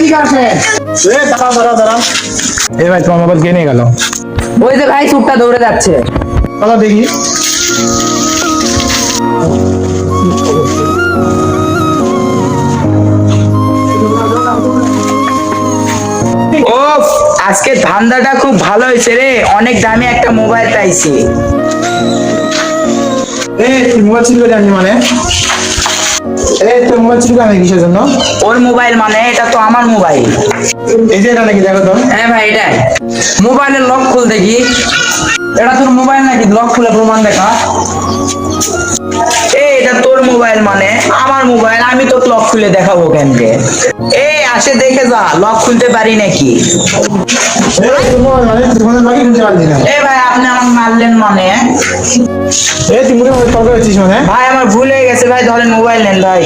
এদিকে আসেন। দাঁড়াও। এ ভাই তোমার মোবাইল কে নিয়ে গেল? ওই যে ভাই চুপটা দৌড়ে যাচ্ছে। চলো দেখি। ও, আজকে ধান্দাটা খুব ভালো হয়েছে রে, অনেক দামি একটা মোবাইল পাইছি। তুই মোবাইল চুরি করে আনলি মানে? তুই মোবাইল চুরি করে আনলি কিসের জন্য? ওর মোবাইল মানে? এটা তো আমার মোবাইল। এই যে এটা নাকি, দেখো তো। হ্যাঁ ভাই, এটাই। মোবাইলের লক খুল দেখি। এটা তোর মোবাইল নাকি? লক খুলে প্রমাণ দেখা। এটা তোর মোবাইল মানে আমার মোবাইল, আমি তো লক খুলে দেখাবো কেন রে? আসে দেখে যা, লক খুলতে পারি নাকি। মানে তুই ফোনের লকই খুলতে পারলি না? ভাই আপনি আমাকে মারলেন মানে? তুই মুখে তর্ক হচ্ছিস মানে? ভাই আমার ভুল হয়ে গেছে ভাই, ধরেন মোবাইল নেন ভাই।